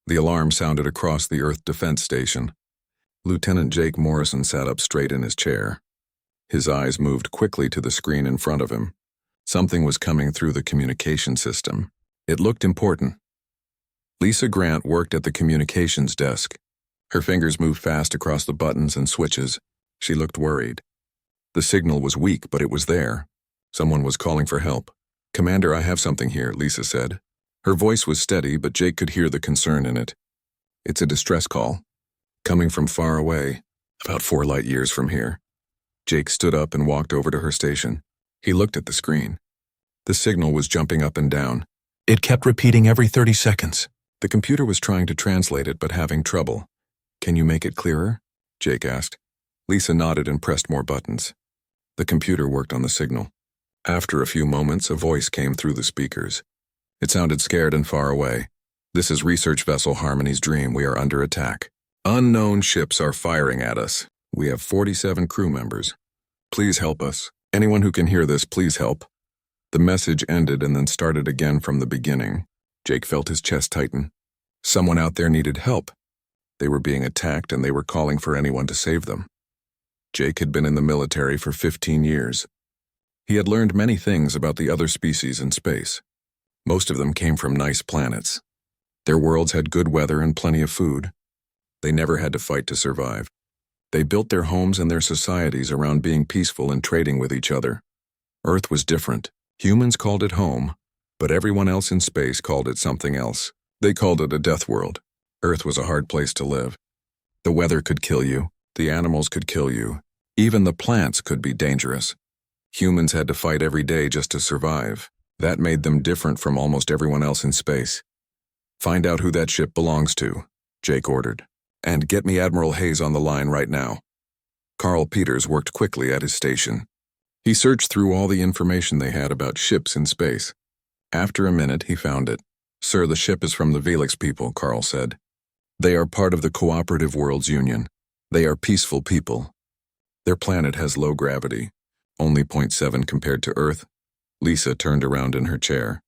The alarm sounded across the Earth Defense Station. Lieutenant Jake Morrison sat up straight in his chair. His eyes moved quickly to the screen in front of him. Something was coming through the communication system. It looked important. Lisa Grant worked at the communications desk. Her fingers moved fast across the buttons and switches. She looked worried. The signal was weak, but it was there. Someone was calling for help. "Commander, I have something here," Lisa said. Her voice was steady, but Jake could hear the concern in it. "It's a distress call. Coming from far away, about 4 light years from here." Jake stood up and walked over to her station. He looked at the screen. The signal was jumping up and down. It kept repeating every 30 seconds. The computer was trying to translate it, but having trouble. "Can you make it clearer?" Jake asked. Lisa nodded and pressed more buttons. The computer worked on the signal. After a few moments, a voice came through the speakers. It sounded scared and far away. "This is research vessel Harmony's Dream. We are under attack. Unknown ships are firing at us. We have 47 crew members. Please help us. Anyone who can hear this, please help." The message ended and then started again from the beginning. Jake felt his chest tighten. Someone out there needed help. They were being attacked and they were calling for anyone to save them. Jake had been in the military for 15 years. He had learned many things about the other species in space. Most of them came from nice planets. Their worlds had good weather and plenty of food. They never had to fight to survive. They built their homes and their societies around being peaceful and trading with each other. Earth was different. Humans called it home, but everyone else in space called it something else. They called it a death world. Earth was a hard place to live. The weather could kill you. The animals could kill you. Even the plants could be dangerous. Humans had to fight every day just to survive. That made them different from almost everyone else in space. "Find out who that ship belongs to," Jake ordered. "And get me Admiral Hayes on the line right now." Carl Peters worked quickly at his station. He searched through all the information they had about ships in space. After a minute, he found it. "Sir, the ship is from the Velix people," Carl said. "They are part of the Cooperative Worlds Union. They are peaceful people. Their planet has low gravity, only 0.7 compared to Earth." Lisa turned around in her chair.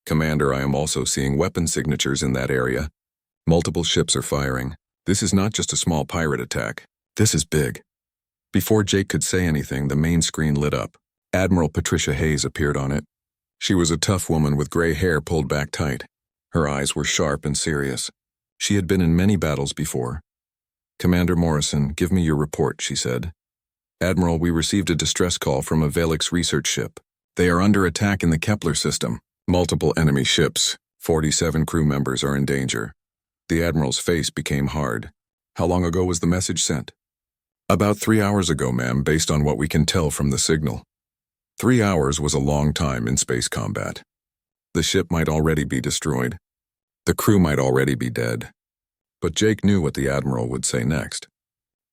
"Commander, I am also seeing weapon signatures in that area. Multiple ships are firing. This is not just a small pirate attack. This is big." Before Jake could say anything, the main screen lit up. Admiral Patricia Hayes appeared on it. She was a tough woman with gray hair pulled back tight. Her eyes were sharp and serious. She had been in many battles before. "Commander Morrison, give me your report," she said. "Admiral, we received a distress call from a Velix research ship. They are under attack in the Kepler system. Multiple enemy ships. 47 crew members are in danger." The Admiral's face became hard. "How long ago was the message sent?" "About 3 hours ago, ma'am, based on what we can tell from the signal." 3 hours was a long time in space combat. The ship might already be destroyed. The crew might already be dead. But Jake knew what the Admiral would say next.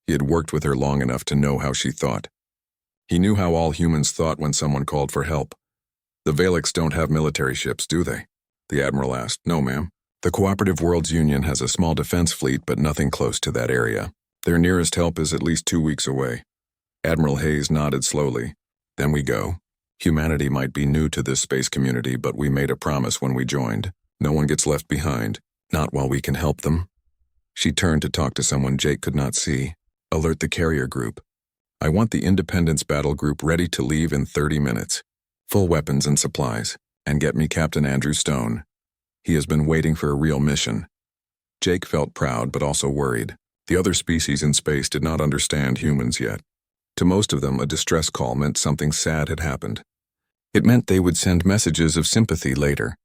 He had worked with her long enough to know how she thought. He knew how all humans thought when someone called for help. "The Velix don't have military ships, do they?" the Admiral asked. "No, ma'am. The Cooperative Worlds Union has a small defense fleet, but nothing close to that area. Their nearest help is at least 2 weeks away." Admiral Hayes nodded slowly. "Then we go. Humanity might be new to this space community, but we made a promise when we joined. No one gets left behind, not while we can help them." She turned to talk to someone Jake could not see. "Alert the carrier group. I want the Independence Battle Group ready to leave in 30 minutes. Full weapons and supplies. And get me Captain Andrew Stone. He has been waiting for a real mission." Jake felt proud but also worried. The other species in space did not understand humans yet. To most of them, a distress call meant something sad had happened. It meant they would send messages of sympathy later.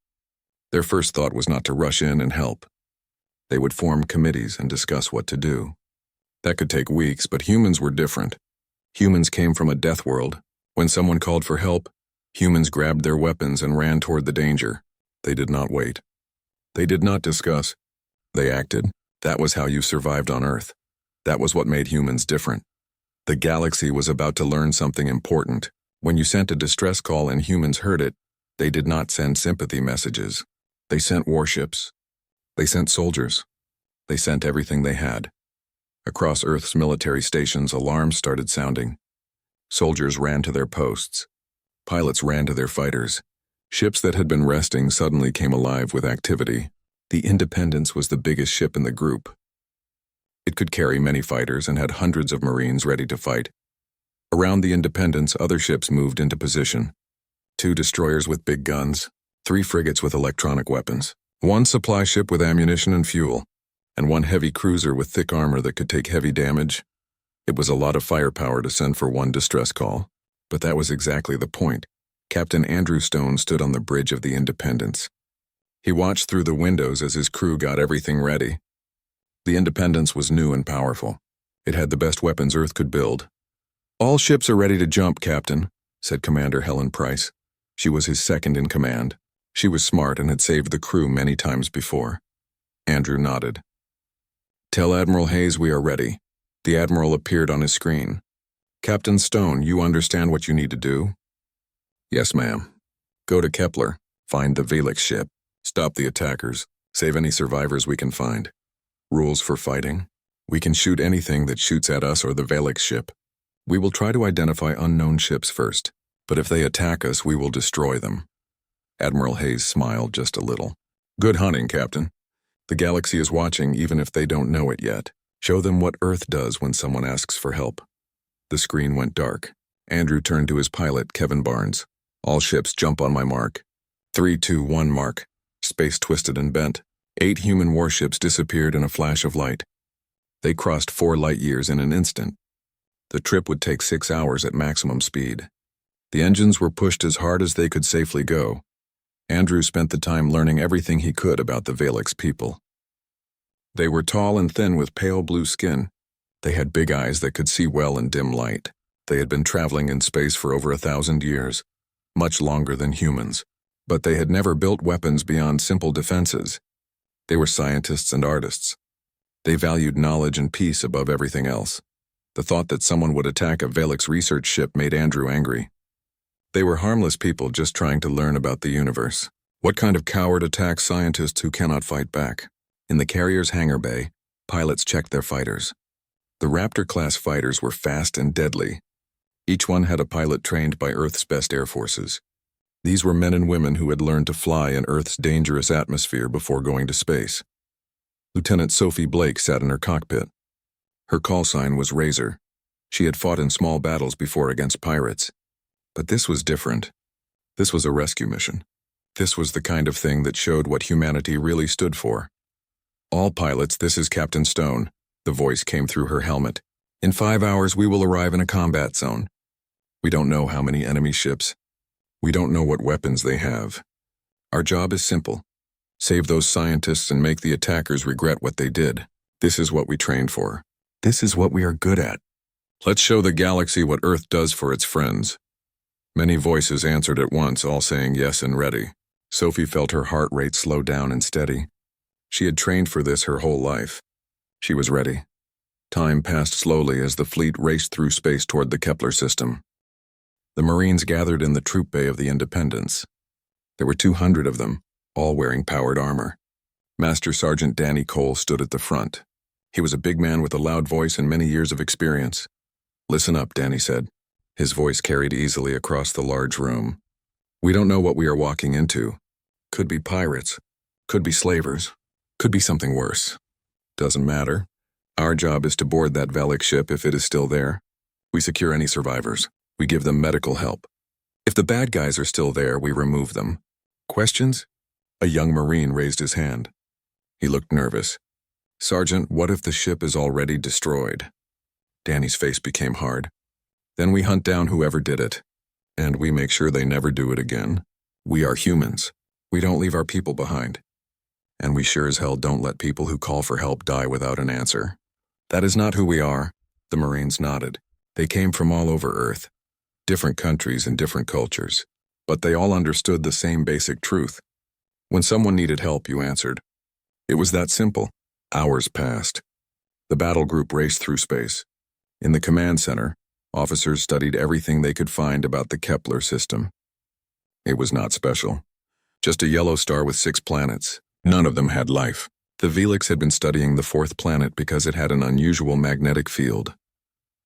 Their first thought was not to rush in and help. They would form committees and discuss what to do. That could take weeks, but humans were different. Humans came from a death world. When someone called for help, humans grabbed their weapons and ran toward the danger. They did not wait. They did not discuss. They acted. That was how you survived on Earth. That was what made humans different. The galaxy was about to learn something important. When you sent a distress call and humans heard it, they did not send sympathy messages. They sent warships. They sent soldiers. They sent everything they had. Across Earth's military stations, alarms started sounding. Soldiers ran to their posts. Pilots ran to their fighters. Ships that had been resting suddenly came alive with activity. The Independence was the biggest ship in the group. It could carry many fighters and had hundreds of Marines ready to fight. Around the Independence, other ships moved into position. 2 destroyers with big guns, 3 frigates with electronic weapons, 1 supply ship with ammunition and fuel, and 1 heavy cruiser with thick armor that could take heavy damage. It was a lot of firepower to send for 1 distress call, but that was exactly the point. Captain Andrew Stone stood on the bridge of the Independence. He watched through the windows as his crew got everything ready. The Independence was new and powerful. It had the best weapons Earth could build. "All ships are ready to jump, Captain," said Commander Helen Price. She was his second in command. She was smart and had saved the crew many times before. Andrew nodded. "Tell Admiral Hayes we are ready." The Admiral appeared on his screen. "Captain Stone, you understand what you need to do?" "Yes, ma'am. Go to Kepler, find the Velix ship, stop the attackers, save any survivors we can find. Rules for fighting: we can shoot anything that shoots at us or the Velix ship. We will try to identify unknown ships first, but if they attack us, we will destroy them." Admiral Hayes smiled just a little. "Good hunting, Captain. The galaxy is watching even if they don't know it yet. Show them what Earth does when someone asks for help." The screen went dark. Andrew turned to his pilot, Kevin Barnes. "All ships jump on my mark." 3, 2, 1 mark. Space twisted and bent. 8 human warships disappeared in a flash of light. They crossed 4 light years in an instant. The trip would take 6 hours at maximum speed. The engines were pushed as hard as they could safely go. Andrew spent the time learning everything he could about the Velix people. They were tall and thin with pale blue skin. They had big eyes that could see well in dim light. They had been traveling in space for over 1,000 years, much longer than humans. But they had never built weapons beyond simple defenses. They were scientists and artists. They valued knowledge and peace above everything else. The thought that someone would attack a Velix research ship made Andrew angry. They were harmless people just trying to learn about the universe. What kind of coward attacks scientists who cannot fight back? In the carrier's hangar bay, pilots checked their fighters. The Raptor-class fighters were fast and deadly. Each one had a pilot trained by Earth's best air forces. These were men and women who had learned to fly in Earth's dangerous atmosphere before going to space. Lieutenant Sophie Blake sat in her cockpit. Her call sign was Razor. She had fought in small battles before against pirates. But this was different. This was a rescue mission. This was the kind of thing that showed what humanity really stood for. "All pilots, this is Captain Stone," the voice came through her helmet. "In 5 hours we will arrive in a combat zone. We don't know how many enemy ships. We don't know what weapons they have. Our job is simple. Save those scientists and make the attackers regret what they did. This is what we trained for. This is what we are good at. Let's show the galaxy what Earth does for its friends." Many voices answered at once, all saying yes and ready. Sophie felt her heart rate slow down and steady. She had trained for this her whole life. She was ready. Time passed slowly as the fleet raced through space toward the Kepler system. The Marines gathered in the troop bay of the Independence. There were 200 of them, all wearing powered armor. Master Sergeant Danny Cole stood at the front. He was a big man with a loud voice and many years of experience. "Listen up," Danny said. His voice carried easily across the large room. "We don't know what we are walking into. Could be pirates, could be slavers, could be something worse. Doesn't matter. Our job is to board that Velix ship if it is still there. We secure any survivors. We give them medical help. If the bad guys are still there, we remove them. Questions?" A young Marine raised his hand. He looked nervous. "Sergeant, what if the ship is already destroyed?" Danny's face became hard. "Then we hunt down whoever did it, and we make sure they never do it again. We are humans. We don't leave our people behind. And we sure as hell don't let people who call for help die without an answer. That is not who we are." The Marines nodded. They came from all over Earth, different countries and different cultures, but they all understood the same basic truth. When someone needed help, you answered. It was that simple. Hours passed. The battle group raced through space. In the command center, officers studied everything they could find about the Kepler system. It was not special. Just a yellow star with 6 planets. None of them had life. The Velix had been studying the 4th planet because it had an unusual magnetic field.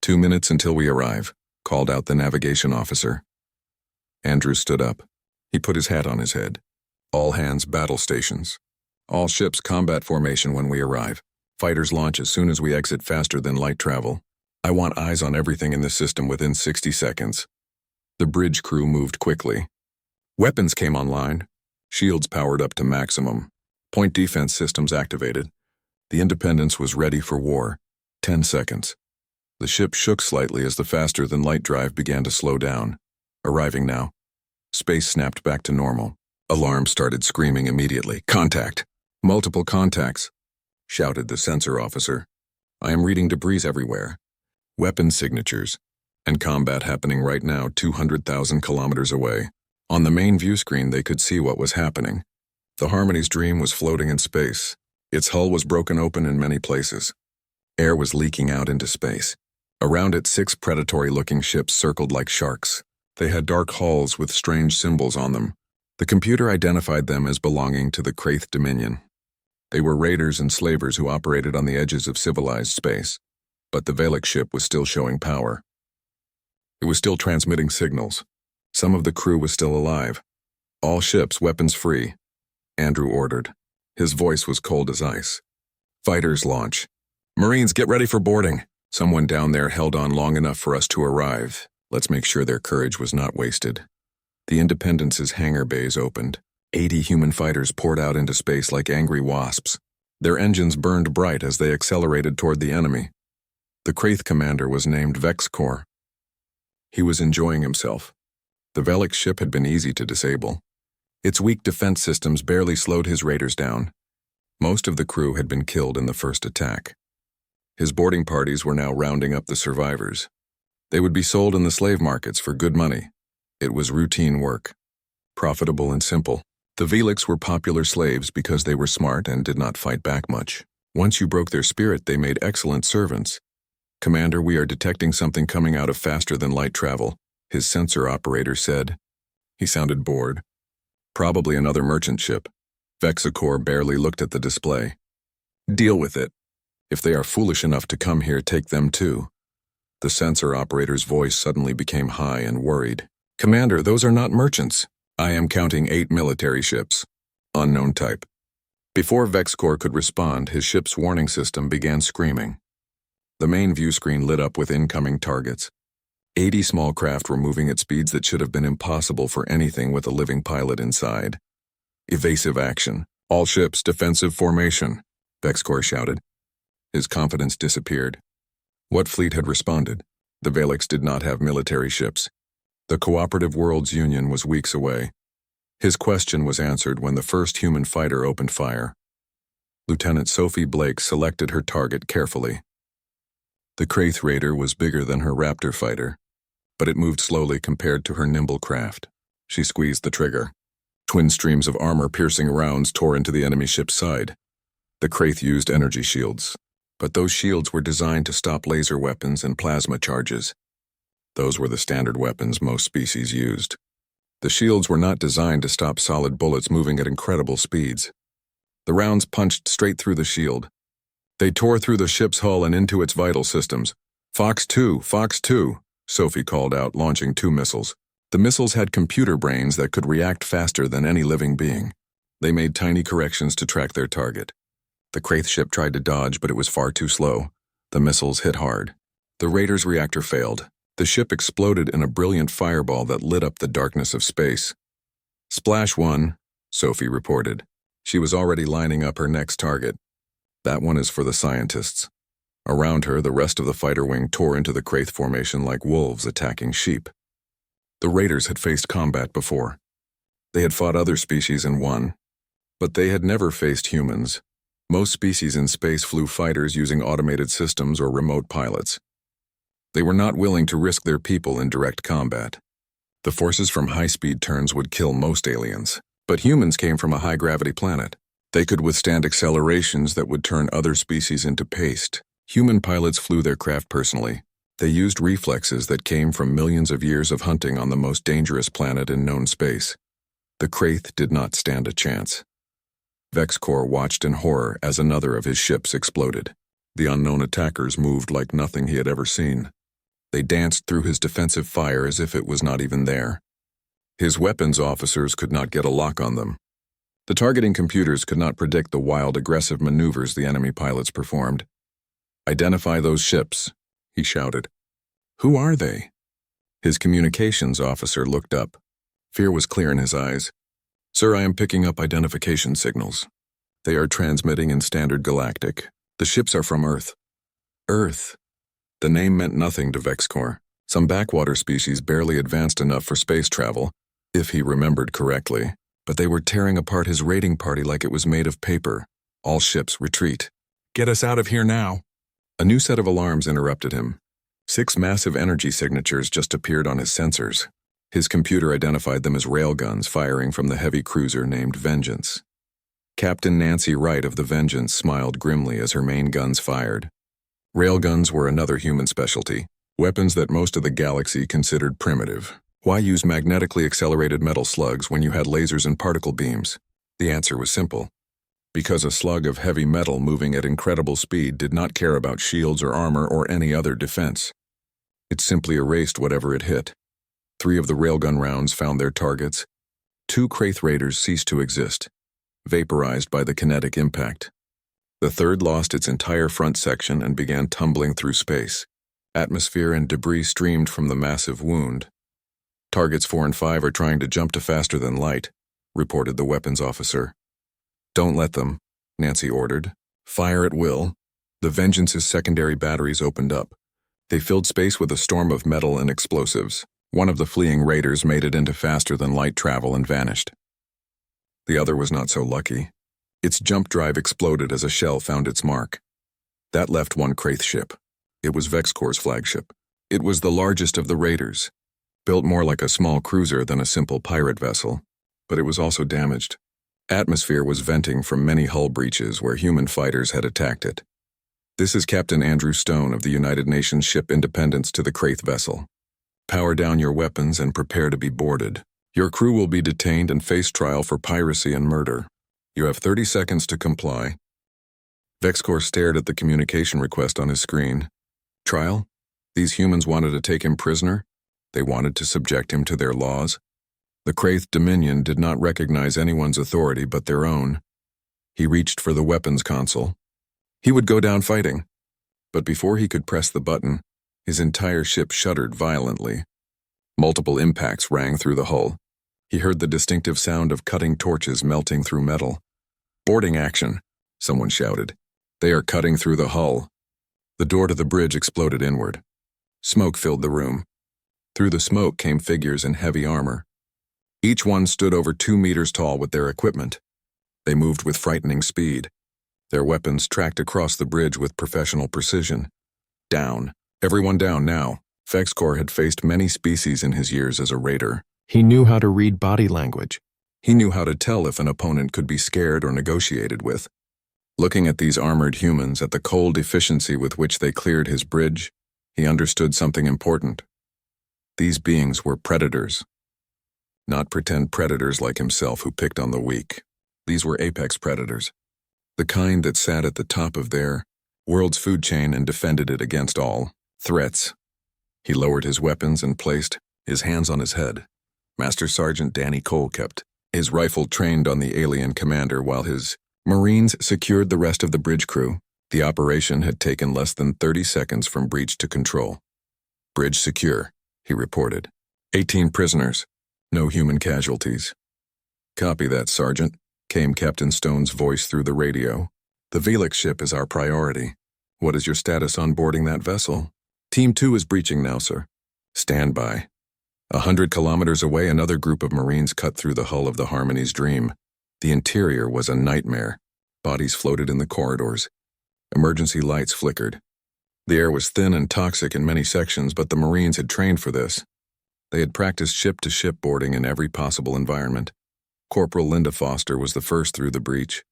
2 minutes until we arrive, called out the navigation officer. Andrew stood up. He put his hat on his head. All hands battle stations. All ships combat formation when we arrive. Fighters launch as soon as we exit faster than light travel. I want eyes on everything in the system within 60 seconds. The bridge crew moved quickly. Weapons came online. Shields powered up to maximum. Point defense systems activated. The Independence was ready for war. 10 seconds. The ship shook slightly as the faster-than-light drive began to slow down. Arriving now. Space snapped back to normal. Alarm started screaming immediately. Contact! Multiple contacts, shouted the sensor officer. I am reading debris everywhere. Weapon signatures. And combat happening right now 200,000 kilometers away. On the main view screen they could see what was happening. The Harmony's Dream was floating in space. Its hull was broken open in many places. Air was leaking out into space. Around it 6 predatory-looking ships circled like sharks. They had dark hulls with strange symbols on them. The computer identified them as belonging to the Kraith Dominion. They were raiders and slavers who operated on the edges of civilized space. But the Valak ship was still showing power. It was still transmitting signals. Some of the crew was still alive. All ships weapons free, Andrew ordered. His voice was cold as ice. Fighters launch. Marines, get ready for boarding. Someone down there held on long enough for us to arrive. Let's make sure their courage was not wasted. The Independence's hangar bays opened. 80 human fighters poured out into space like angry wasps. Their engines burned bright as they accelerated toward the enemy. The Kraith commander was named Vexcor. He was enjoying himself. The Valak ship had been easy to disable. Its weak defense systems barely slowed his raiders down. Most of the crew had been killed in the first attack. His boarding parties were now rounding up the survivors. They would be sold in the slave markets for good money. It was routine work, profitable and simple. The Valaks were popular slaves because they were smart and did not fight back much. Once you broke their spirit, they made excellent servants. Commander, we are detecting something coming out of faster-than-light travel, his sensor operator said. He sounded bored. Probably another merchant ship. Vexicor barely looked at the display. Deal with it. If they are foolish enough to come here, take them too. The sensor operator's voice suddenly became high and worried. Commander, those are not merchants. I am counting 8 military ships. Unknown type. Before Vexcor could respond, his ship's warning system began screaming. The main view screen lit up with incoming targets. 80 small craft were moving at speeds that should have been impossible for anything with a living pilot inside. Evasive action. All ships, defensive formation, Vexcor shouted. His confidence disappeared. What fleet had responded? The Valaks did not have military ships. The Cooperative Worlds Union was weeks away. His question was answered when the first human fighter opened fire. Lieutenant Sophie Blake selected her target carefully. The Kraith raider was bigger than her Raptor fighter, but it moved slowly compared to her nimble craft. She squeezed the trigger. Twin streams of armor-piercing rounds tore into the enemy ship's side. The Kraith used energy shields, but those shields were designed to stop laser weapons and plasma charges. Those were the standard weapons most species used. The shields were not designed to stop solid bullets moving at incredible speeds. The rounds punched straight through the shield. They tore through the ship's hull and into its vital systems. Fox 2, Fox 2, Sophie called out, launching 2 missiles. The missiles had computer brains that could react faster than any living being. They made tiny corrections to track their target. The Kraith ship tried to dodge, but it was far too slow. The missiles hit hard. The Raider's reactor failed. The ship exploded in a brilliant fireball that lit up the darkness of space. Splash 1, Sophie reported. She was already lining up her next target. That one is for the scientists. Around her, the rest of the fighter wing tore into the Kraith formation like wolves attacking sheep. The Raiders had faced combat before. They had fought other species and won. But they had never faced humans. Most species in space flew fighters using automated systems or remote pilots. They were not willing to risk their people in direct combat. The forces from high-speed turns would kill most aliens, but humans came from a high-gravity planet. They could withstand accelerations that would turn other species into paste. Human pilots flew their craft personally. They used reflexes that came from millions of years of hunting on the most dangerous planet in known space. The Kraith did not stand a chance. Vexcor watched in horror as another of his ships exploded. The unknown attackers moved like nothing he had ever seen. They danced through his defensive fire as if it was not even there. His weapons officers could not get a lock on them. The targeting computers could not predict the wild, aggressive maneuvers the enemy pilots performed. "Identify those ships," he shouted. "Who are they?" His communications officer looked up. Fear was clear in his eyes. "Sir, I am picking up identification signals. They are transmitting in standard galactic. The ships are from Earth." Earth. The name meant nothing to VexCorp. Some backwater species barely advanced enough for space travel, if he remembered correctly, but they were tearing apart his raiding party like it was made of paper. "All ships, retreat. Get us out of here now." A new set of alarms interrupted him. 6 massive energy signatures just appeared on his sensors. His computer identified them as railguns firing from the heavy cruiser named Vengeance. Captain Nancy Wright of the Vengeance smiled grimly as her main guns fired. Railguns were another human specialty, weapons that most of the galaxy considered primitive. Why use magnetically accelerated metal slugs when you had lasers and particle beams? The answer was simple. Because a slug of heavy metal moving at incredible speed did not care about shields or armor or any other defense. It simply erased whatever it hit. 3 of the railgun rounds found their targets. 2 Kraith Raiders ceased to exist, vaporized by the kinetic impact. The third lost its entire front section and began tumbling through space. Atmosphere and debris streamed from the massive wound. "Targets 4 and 5 are trying to jump to faster than light," reported the weapons officer. "Don't let them," Nancy ordered. "Fire at will." The Vengeance's secondary batteries opened up. They filled space with a storm of metal and explosives. One of the fleeing raiders made it into faster-than-light travel and vanished. The other was not so lucky. Its jump drive exploded as a shell found its mark. That left 1 Kraith ship. It was VexCorp's flagship. It was the largest of the raiders, built more like a small cruiser than a simple pirate vessel, but it was also damaged. Atmosphere was venting from many hull breaches where human fighters had attacked it. "This is Captain Andrew Stone of the United Nations ship Independence to the Kraith vessel. Power down your weapons and prepare to be boarded. Your crew will be detained and face trial for piracy and murder. You have 30 seconds to comply." VexCorp stared at the communication request on his screen. Trial? These humans wanted to take him prisoner? They wanted to subject him to their laws? The Kraith Dominion did not recognize anyone's authority but their own. He reached for the weapons console. He would go down fighting. But before he could press the button, his entire ship shuddered violently. Multiple impacts rang through the hull. He heard the distinctive sound of cutting torches melting through metal. "Boarding action," someone shouted. "They are cutting through the hull." The door to the bridge exploded inward. Smoke filled the room. Through the smoke came figures in heavy armor. Each one stood over 2 meters tall with their equipment. They moved with frightening speed. Their weapons tracked across the bridge with professional precision. Down. Everyone down now. VexCorp had faced many species in his years as a raider. He knew how to read body language. He knew how to tell if an opponent could be scared or negotiated with. Looking at these armored humans, at the cold efficiency with which they cleared his bridge, he understood something important. These beings were predators. Not pretend predators like himself who picked on the weak. These were apex predators. The kind that sat at the top of their world's food chain and defended it against all threats. He lowered his weapons and placed his hands on his head. Master Sergeant Danny Cole kept his rifle trained on the alien commander while his Marines secured the rest of the bridge crew. The operation had taken less than 30 seconds from breach to control. "Bridge secure," he reported. 18 prisoners. No human casualties. "Copy that, Sergeant," came Captain Stone's voice through the radio. "The Velix ship is our priority. What is your status on boarding that vessel?" "Team 2 is breaching now, sir." "Stand by." 100 kilometers away, another group of Marines cut through the hull of the Harmony's Dream. The interior was a nightmare. Bodies floated in the corridors. Emergency lights flickered. The air was thin and toxic in many sections, but the Marines had trained for this. They had practiced ship-to-ship boarding in every possible environment. Corporal Linda Foster was the first through the breach.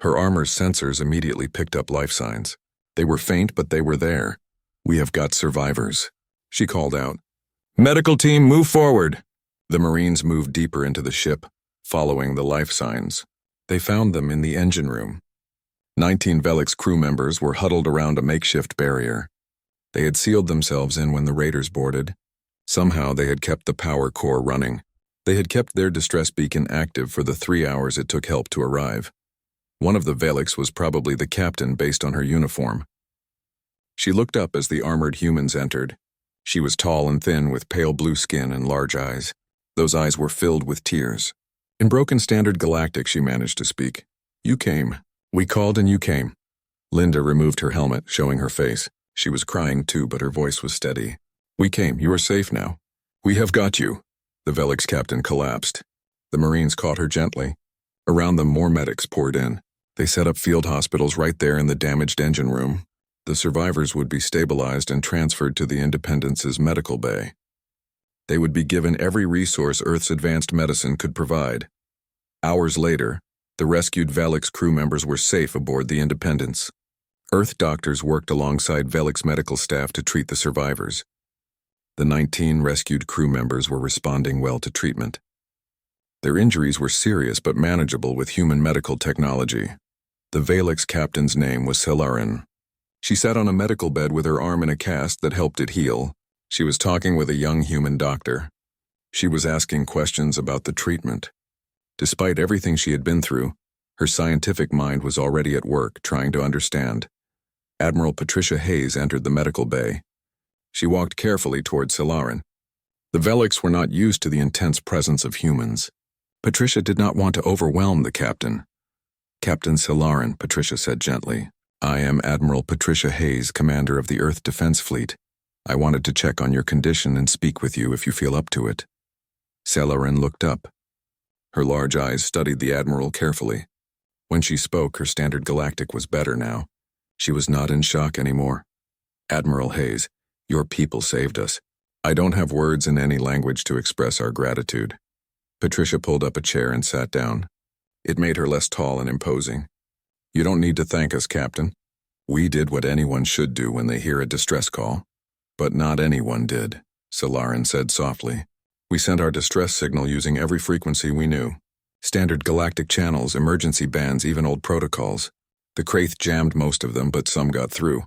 Her armor's sensors immediately picked up life signs. They were faint, but they were there. "We have got survivors," she called out. "Medical team, move forward." The Marines moved deeper into the ship, following the life signs. They found them in the engine room. 19 Velix crew members were huddled around a makeshift barrier. They had sealed themselves in when the raiders boarded. Somehow they had kept the power core running. They had kept their distress beacon active for the 3 hours it took help to arrive. One of the Velix was probably the captain based on her uniform. She looked up as the armored humans entered. She was tall and thin with pale blue skin and large eyes. Those eyes were filled with tears. In broken standard Galactic, she managed to speak. "You came. We called and you came." Linda removed her helmet, showing her face. She was crying too, but her voice was steady. "We came. You are safe now. We have got you." The Velix captain collapsed. The Marines caught her gently. Around them, more medics poured in. They set up field hospitals right there in the damaged engine room. The survivors would be stabilized and transferred to the Independence's medical bay. They would be given every resource Earth's advanced medicine could provide. Hours later, the rescued Velix crew members were safe aboard the Independence. Earth doctors worked alongside Velix medical staff to treat the survivors. The 19 rescued crew members were responding well to treatment. Their injuries were serious but manageable with human medical technology. The Velix captain's name was Selarin. She sat on a medical bed with her arm in a cast that helped it heal. She was talking with a young human doctor. She was asking questions about the treatment. Despite everything she had been through, her scientific mind was already at work trying to understand. Admiral Patricia Hayes entered the medical bay. She walked carefully toward Selarin. The Velix were not used to the intense presence of humans. Patricia did not want to overwhelm the captain. "Captain Selarin," Patricia said gently, "I am Admiral Patricia Hayes, commander of the Earth Defense Fleet. I wanted to check on your condition and speak with you if you feel up to it." Selarin looked up. Her large eyes studied the Admiral carefully. When she spoke, her standard Galactic was better now. She was not in shock anymore. "Admiral Hayes, your people saved us. I don't have words in any language to express our gratitude." Patricia pulled up a chair and sat down. It made her less tall and imposing. "You don't need to thank us, Captain. We did what anyone should do when they hear a distress call." "But not anyone did," Selarin said softly. "We sent our distress signal using every frequency we knew. Standard galactic channels, emergency bands, even old protocols. The Kraith jammed most of them, but some got through.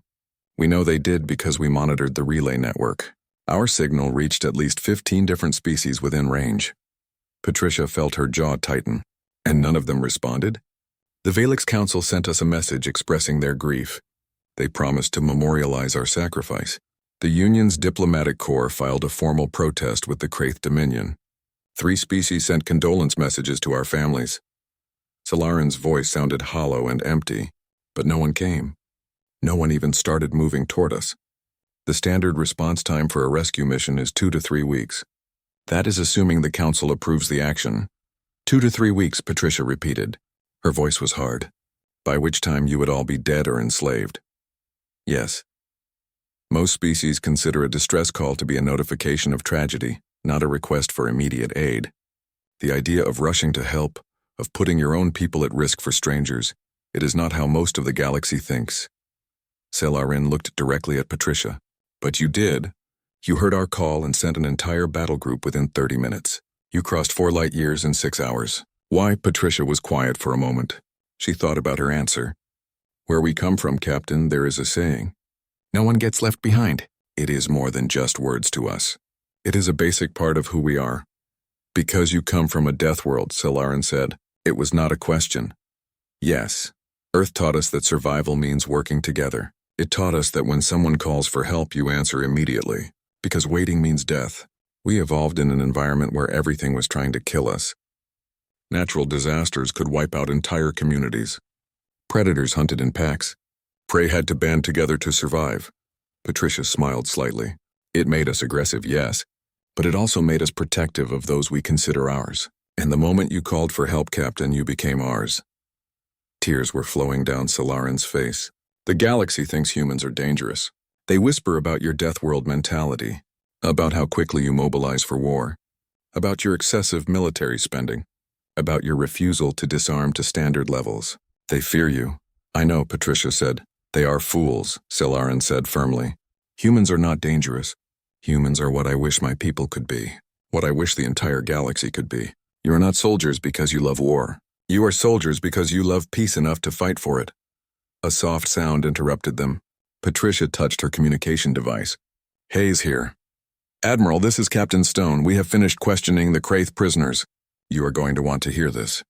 We know they did because we monitored the relay network. Our signal reached at least 15 different species within range." Patricia felt her jaw tighten. "And none of them responded?" "The Velix Council sent us a message expressing their grief. They promised to memorialize our sacrifice. The Union's diplomatic corps filed a formal protest with the Kraith Dominion. 3 species sent condolence messages to our families." Selarin's voice sounded hollow and empty, but no one came. No one even started moving toward us. The standard response time for a rescue mission is 2 to 3 weeks. That is assuming the Council approves the action. 2 to 3 weeks, Patricia repeated. Her voice was hard. "By which time you would all be dead or enslaved." "Yes." Most species consider a distress call to be a notification of tragedy, not a request for immediate aid. The idea of rushing to help, of putting your own people at risk for strangers, it is not how most of the galaxy thinks. Selarin looked directly at Patricia. "But you did. You heard our call and sent an entire battle group within 30 minutes. You crossed 4 light years in 6 hours. Why?" Patricia was quiet for a moment. She thought about her answer. "Where we come from, Captain, there is a saying. No one gets left behind. It is more than just words to us. It is a basic part of who we are." "Because you come from a death world," Selarin said. It was not a question. "Yes. Earth taught us that survival means working together. It taught us that when someone calls for help, you answer immediately, because waiting means death. We evolved in an environment where everything was trying to kill us. Natural disasters could wipe out entire communities. Predators hunted in packs. Prey had to band together to survive." Patricia smiled slightly. "It made us aggressive, yes, but it also made us protective of those we consider ours. And the moment you called for help, Captain, you became ours." Tears were flowing down Selarin's face. "The galaxy thinks humans are dangerous. They whisper about your death world mentality, about how quickly you mobilize for war, about your excessive military spending, about your refusal to disarm to standard levels. They fear you." "I know," Patricia said. "They are fools," Selarin said firmly. "Humans are not dangerous. Humans are what I wish my people could be, what I wish the entire galaxy could be. You are not soldiers because you love war. You are soldiers because you love peace enough to fight for it." A soft sound interrupted them. Patricia touched her communication device. "Hayes here." Admiral, this is Captain Stone. We have finished questioning the Kraith prisoners. You are going to want to hear this.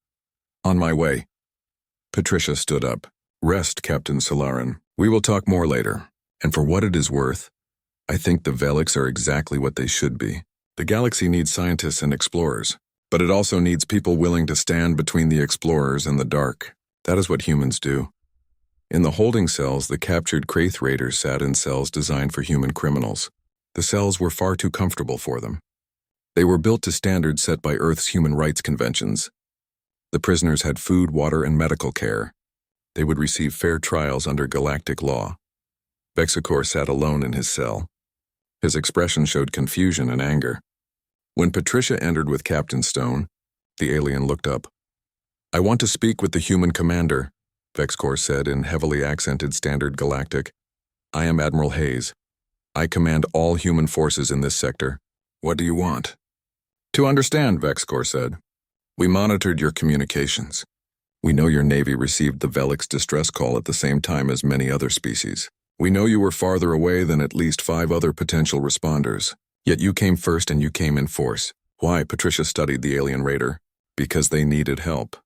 On my way. Patricia stood up. Rest, Captain Solarin. We will talk more later. And for what it is worth, I think the Velix are exactly what they should be. The galaxy needs scientists and explorers, but it also needs people willing to stand between the explorers and the dark. That is what humans do. In the holding cells, the captured Kraith raiders sat in cells designed for human criminals. The cells were far too comfortable for them. They were built to standards set by Earth's human rights conventions. The prisoners had food, water, and medical care. They would receive fair trials under galactic law. Vexicor sat alone in his cell. His expression showed confusion and anger. When Patricia entered with Captain Stone, the alien looked up. I want to speak with the human commander, Vexicor said in heavily accented standard galactic. I am Admiral Hayes. I command all human forces in this sector. What do you want? To understand, Vexicor said. We monitored your communications. We know your Navy received the Velix distress call at the same time as many other species. We know you were farther away than at least 5 other potential responders. Yet you came first and you came in force. Why? Patricia studied the alien raider. Because they needed help.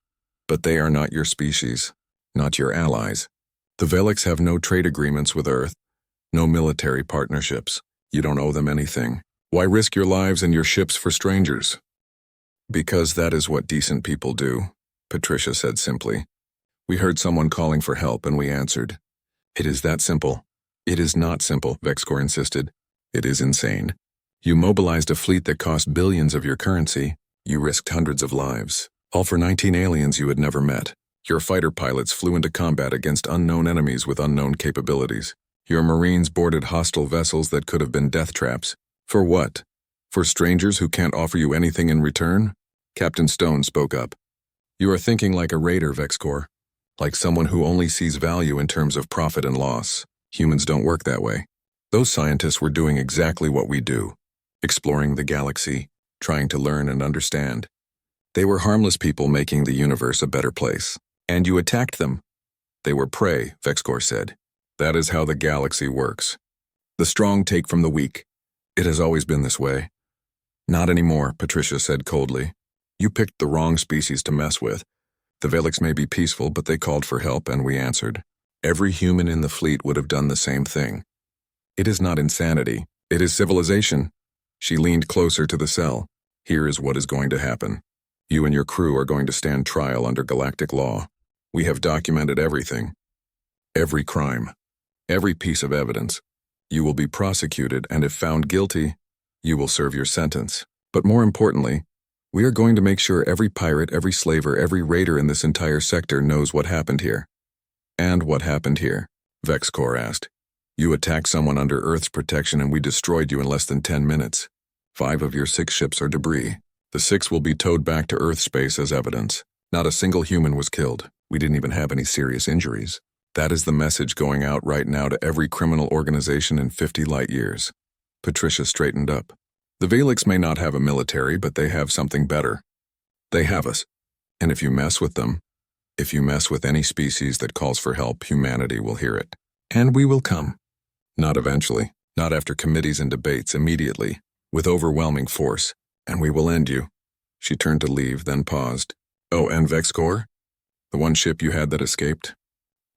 But they are not your species, not your allies. The Velix have no trade agreements with Earth, no military partnerships. You don't owe them anything. Why risk your lives and your ships for strangers? Because that is what decent people do, Patricia said simply. We heard someone calling for help and we answered. It is that simple. It is not simple, Vexicor insisted. It is insane. You mobilized a fleet that cost billions of your currency. You risked hundreds of lives, all for 19 aliens you had never met. Your fighter pilots flew into combat against unknown enemies with unknown capabilities. Your Marines boarded hostile vessels that could have been death traps. For what? For strangers who can't offer you anything in return? Captain Stone spoke up. You are thinking like a raider, Vexicor. Like someone who only sees value in terms of profit and loss. Humans don't work that way. Those scientists were doing exactly what we do. Exploring the galaxy, trying to learn and understand. They were harmless people making the universe a better place. And you attacked them. They were prey, Vexicor said. That is how the galaxy works. The strong take from the weak. It has always been this way. Not anymore, Patricia said coldly. You picked the wrong species to mess with. The Velix may be peaceful, but they called for help and we answered. Every human in the fleet would have done the same thing. It is not insanity. It is civilization. She leaned closer to the cell. Here is what is going to happen. You and your crew are going to stand trial under galactic law. We have documented everything. Every crime. Every piece of evidence. You will be prosecuted, and if found guilty, you will serve your sentence. But more importantly, we are going to make sure every pirate, every slaver, every raider in this entire sector knows what happened here. And what happened here? Vexicor asked. You attacked someone under Earth's protection and we destroyed you in less than 10 minutes. 5 of your 6 ships are debris. The 6 will be towed back to Earth space as evidence. Not a single human was killed. We didn't even have any serious injuries. That is the message going out right now to every criminal organization in 50 light years. Patricia straightened up. The Velix may not have a military, but they have something better. They have us. And if you mess with them, if you mess with any species that calls for help, humanity will hear it. And we will come. Not eventually, not after committees and debates, immediately, with overwhelming force. And we will end you. She turned to leave, then paused. Oh, and Vexicor? The one ship you had that escaped?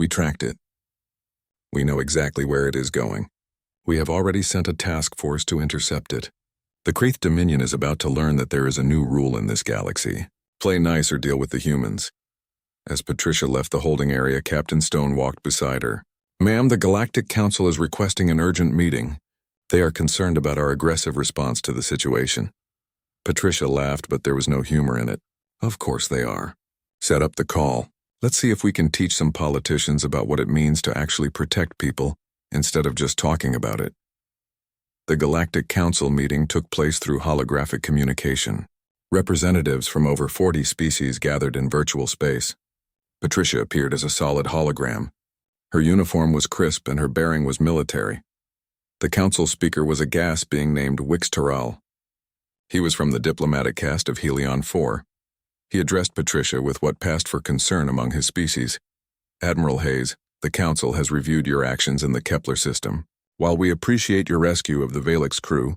We tracked it. We know exactly where it is going. We have already sent a task force to intercept it. The Kraith Dominion is about to learn that there is a new rule in this galaxy. Play nice or deal with the humans. As Patricia left the holding area, Captain Stone walked beside her. Ma'am, the Galactic Council is requesting an urgent meeting. They are concerned about our aggressive response to the situation. Patricia laughed, but there was no humor in it. Of course they are. Set up the call. Let's see if we can teach some politicians about what it means to actually protect people, instead of just talking about it. The Galactic Council meeting took place through holographic communication. Representatives from over 40 species gathered in virtual space. Patricia appeared as a solid hologram. Her uniform was crisp and her bearing was military. The council speaker was a gas being named Wixtaral. He was from the diplomatic caste of Helion 4. He addressed Patricia with what passed for concern among his species. Admiral Hayes, the Council has reviewed your actions in the Kepler system. While we appreciate your rescue of the Velix crew,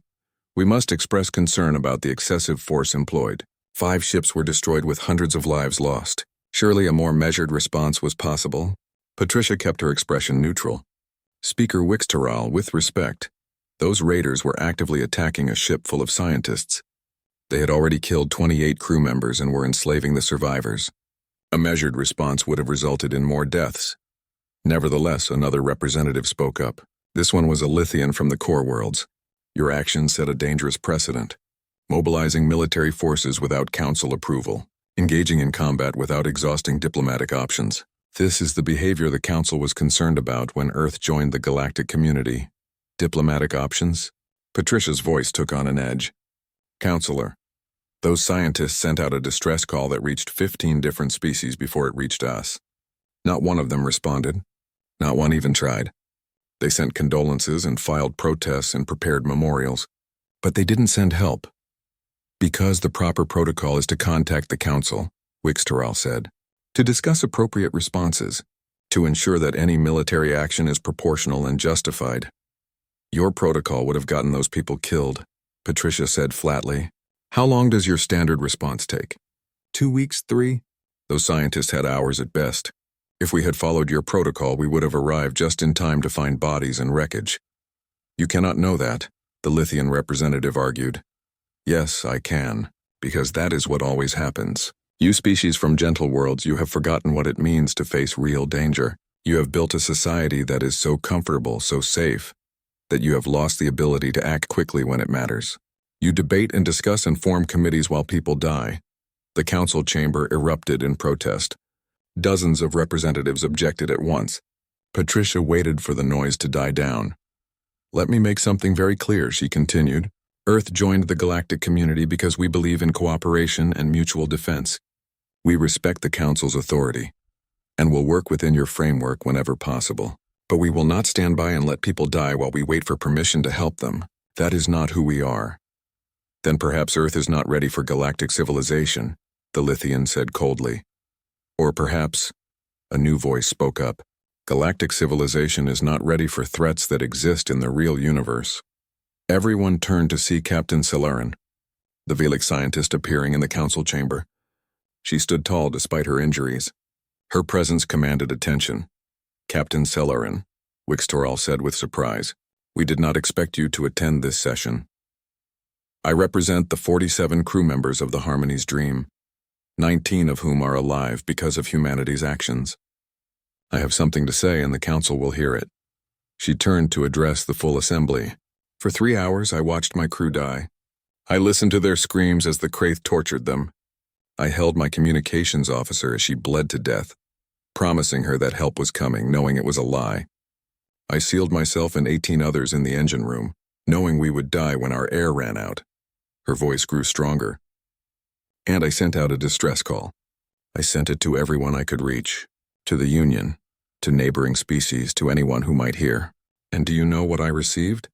We must express concern about the excessive force employed. 5 ships were destroyed with hundreds of lives lost. Surely a more measured response was possible. Patricia kept her expression neutral. Speaker Wixteral, with respect. Those raiders were actively attacking a ship full of scientists. They had already killed 28 crew members and were enslaving the survivors. A measured response would have resulted in more deaths. Nevertheless, another representative spoke up. This one was a Lithian from the core worlds. Your actions set a dangerous precedent. Mobilizing military forces without council approval. Engaging in combat without exhausting diplomatic options. This is the behavior the council was concerned about when Earth joined the galactic community. Diplomatic options? Patricia's voice took on an edge. Counselor, those scientists sent out a distress call that reached 15 different species before it reached us. Not one of them responded. Not one even tried. They sent condolences and filed protests and prepared memorials. But they didn't send help. Because the proper protocol is to contact the council, Wixteral said, to discuss appropriate responses, to ensure that any military action is proportional and justified. Your protocol would have gotten those people killed, Patricia said flatly. How long does your standard response take? 2 weeks, 3? Those scientists had hours at best. If we had followed your protocol, we would have arrived just in time to find bodies and wreckage. You cannot know that, the Lithian representative argued. Yes, I can, because that is what always happens. You species from gentle worlds, you have forgotten what it means to face real danger. You have built a society that is so comfortable, so safe, that you have lost the ability to act quickly when it matters. You debate and discuss and form committees while people die. The council chamber erupted in protest. Dozens of representatives objected at once. Patricia waited for the noise to die down. Let me make something very clear, she continued. Earth joined the galactic community because we believe in cooperation and mutual defense. We respect the council's authority and will work within your framework whenever possible. But we will not stand by and let people die while we wait for permission to help them. That is not who we are. Then perhaps Earth is not ready for galactic civilization, the Lithian said coldly. Or perhaps, a new voice spoke up, galactic civilization is not ready for threats that exist in the real universe. Everyone turned to see Captain Selarin, the Velic scientist appearing in the council chamber. She stood tall despite her injuries. Her presence commanded attention. Captain Selarin, Wixteral said with surprise, we did not expect you to attend this session. I represent the 47 crew members of the Harmony's Dream, 19 of whom are alive because of humanity's actions. I have something to say and the council will hear it. She turned to address the full assembly. For 3 hours I watched my crew die. I listened to their screams as the Kraith tortured them. I held my communications officer as she bled to death, promising her that help was coming, knowing it was a lie. I sealed myself and 18 others in the engine room, knowing we would die when our air ran out. Her voice grew stronger. And I sent out a distress call. I sent it to everyone I could reach, to the Union, to neighboring species, to anyone who might hear. And do you know what I received?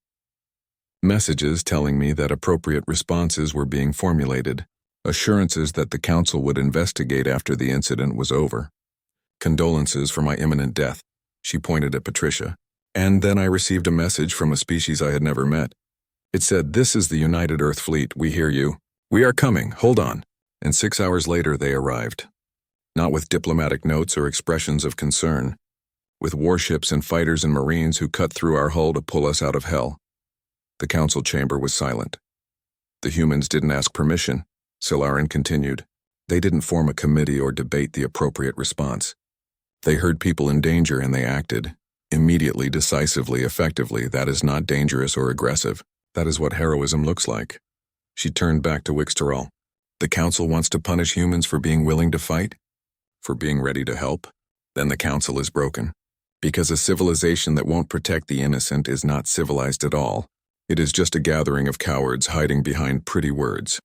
Messages telling me that appropriate responses were being formulated, assurances that the council would investigate after the incident was over. Condolences for my imminent death, she pointed at Patricia. And then I received a message from a species I had never met. It said, "This is the United Earth Fleet, we hear you. We are coming, hold on." And 6 hours later they arrived. Not with diplomatic notes or expressions of concern, with warships and fighters and marines who cut through our hull to pull us out of hell. The council chamber was silent. The humans didn't ask permission, Selarin continued. They didn't form a committee or debate the appropriate response. They heard people in danger and they acted. Immediately, decisively, effectively. That is not dangerous or aggressive. That is what heroism looks like. She turned back to Wixteral. The council wants to punish humans for being willing to fight? For being ready to help? Then the council is broken. Because a civilization that won't protect the innocent is not civilized at all. It is just a gathering of cowards hiding behind pretty words.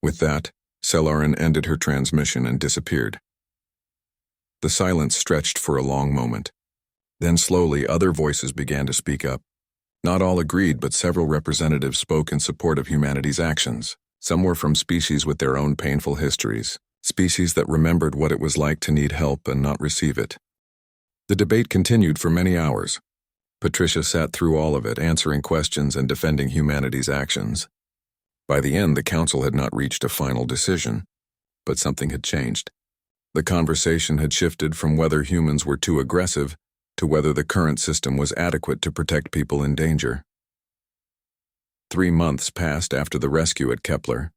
With that, Selarin ended her transmission and disappeared. The silence stretched for a long moment. Then slowly other voices began to speak up. Not all agreed, but several representatives spoke in support of humanity's actions. Some were from species with their own painful histories, species that remembered what it was like to need help and not receive it. The debate continued for many hours. Patricia sat through all of it, answering questions and defending humanity's actions. By the end, the council had not reached a final decision, but something had changed. The conversation had shifted from whether humans were too aggressive to whether the current system was adequate to protect people in danger. 3 months passed after the rescue at Kepler.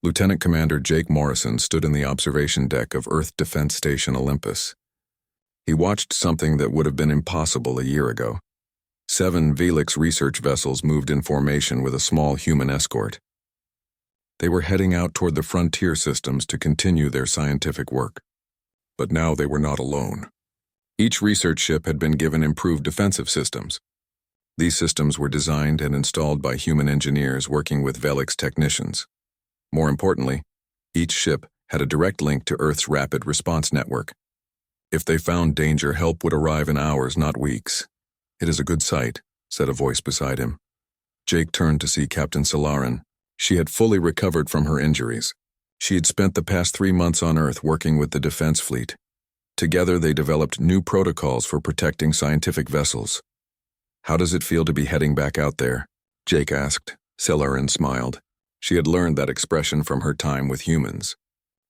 Lieutenant Commander Jake Morrison stood in the observation deck of Earth Defense Station Olympus. He watched something that would have been impossible a year ago. 7 Velix research vessels moved in formation with a small human escort. They were heading out toward the frontier systems to continue their scientific work. But now they were not alone. Each research ship had been given improved defensive systems. These systems were designed and installed by human engineers working with Velix technicians. More importantly, each ship had a direct link to Earth's rapid response network. If they found danger, help would arrive in hours, not weeks. "It is a good sight," said a voice beside him. Jake turned to see Captain Solarin. She had fully recovered from her injuries. She had spent the past 3 months on Earth working with the defense fleet. Together they developed new protocols for protecting scientific vessels. "How does it feel to be heading back out there?" Jake asked. Solarin smiled. She had learned that expression from her time with humans.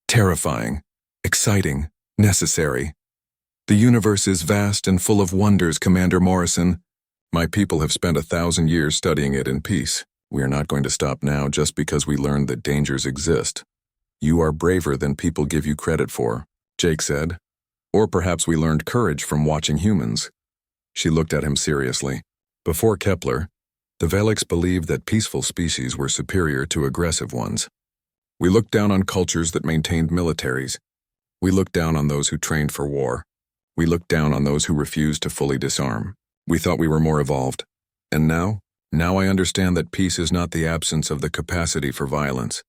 "Terrifying, exciting, necessary. The universe is vast and full of wonders, Commander Morrison. My people have spent 1,000 years studying it in peace. We are not going to stop now just because we learned that dangers exist. You are braver than people give you credit for," Jake said. "Or perhaps we learned courage from watching humans." She looked at him seriously. Before Kepler, the Velix believed that peaceful species were superior to aggressive ones. "We looked down on cultures that maintained militaries. We looked down on those who trained for war. We looked down on those who refused to fully disarm. We thought we were more evolved. And now I understand that peace is not the absence of the capacity for violence.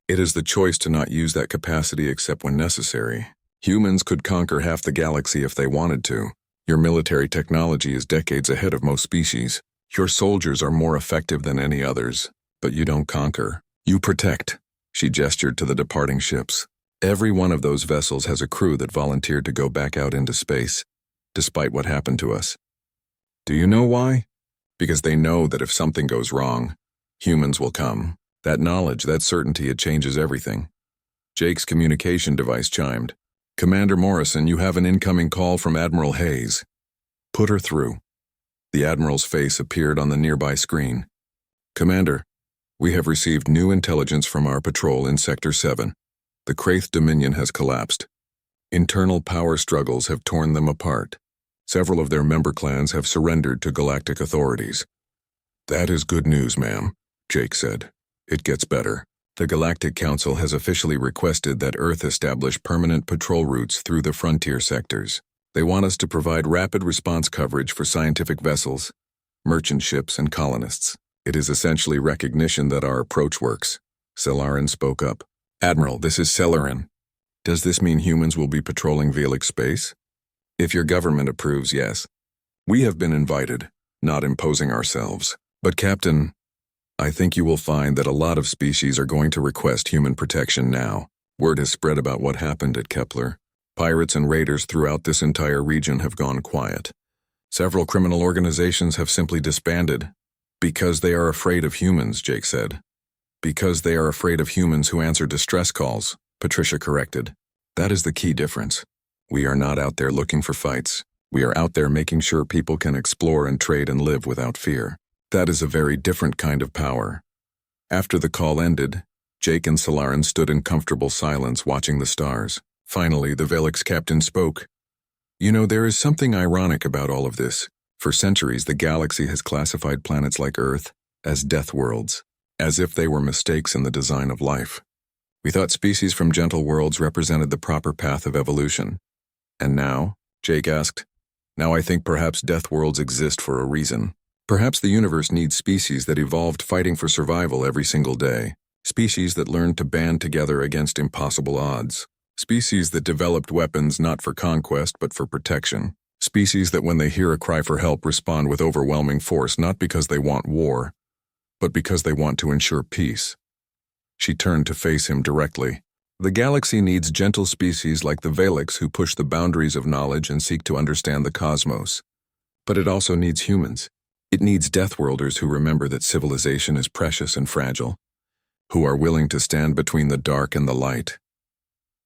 It is the choice to not use that capacity except when necessary. Humans could conquer half the galaxy if they wanted to. Your military technology is decades ahead of most species. Your soldiers are more effective than any others, but you don't conquer. You protect." She gestured to the departing ships. "Every one of those vessels has a crew that volunteered to go back out into space, despite what happened to us. Do you know why? Because they know that if something goes wrong, humans will come. That knowledge, that certainty, it changes everything." Jake's communication device chimed. "Commander Morrison, you have an incoming call from Admiral Hayes." "Put her through." The Admiral's face appeared on the nearby screen. "Commander, we have received new intelligence from our patrol in Sector 7. The Kraith Dominion has collapsed. Internal power struggles have torn them apart. Several of their member clans have surrendered to galactic authorities." "That is good news, ma'am," Jake said. "It gets better. The Galactic Council has officially requested that Earth establish permanent patrol routes through the frontier sectors. They want us to provide rapid response coverage for scientific vessels, merchant ships, and colonists. It is essentially recognition that our approach works." Solarin spoke up. "Admiral, this is Solarin. Does this mean humans will be patrolling Velix space?" "If your government approves, yes. We have been invited, not imposing ourselves. But Captain, I think you will find that a lot of species are going to request human protection now. Word has spread about what happened at Kepler. Pirates and raiders throughout this entire region have gone quiet. Several criminal organizations have simply disbanded. Because they are afraid of humans," Jake said. "Because they are afraid of humans who answer distress calls," Patricia corrected. "That is the key difference. We are not out there looking for fights. We are out there making sure people can explore and trade and live without fear. That is a very different kind of power." After the call ended, Jake and Solarin stood in comfortable silence watching the stars. Finally, the Velix captain spoke. "You know, there is something ironic about all of this. For centuries, the galaxy has classified planets like Earth as death worlds, as if they were mistakes in the design of life. We thought species from gentle worlds represented the proper path of evolution. And now?" Jake asked. "Now I think perhaps death worlds exist for a reason. Perhaps the universe needs species that evolved fighting for survival every single day. Species that learned to band together against impossible odds. Species that developed weapons not for conquest but for protection. Species that when they hear a cry for help respond with overwhelming force, not because they want war, but because they want to ensure peace." She turned to face him directly. "The galaxy needs gentle species like the Velix who push the boundaries of knowledge and seek to understand the cosmos. But it also needs humans. It needs Deathworlders who remember that civilization is precious and fragile. who are willing to stand between the dark and the light.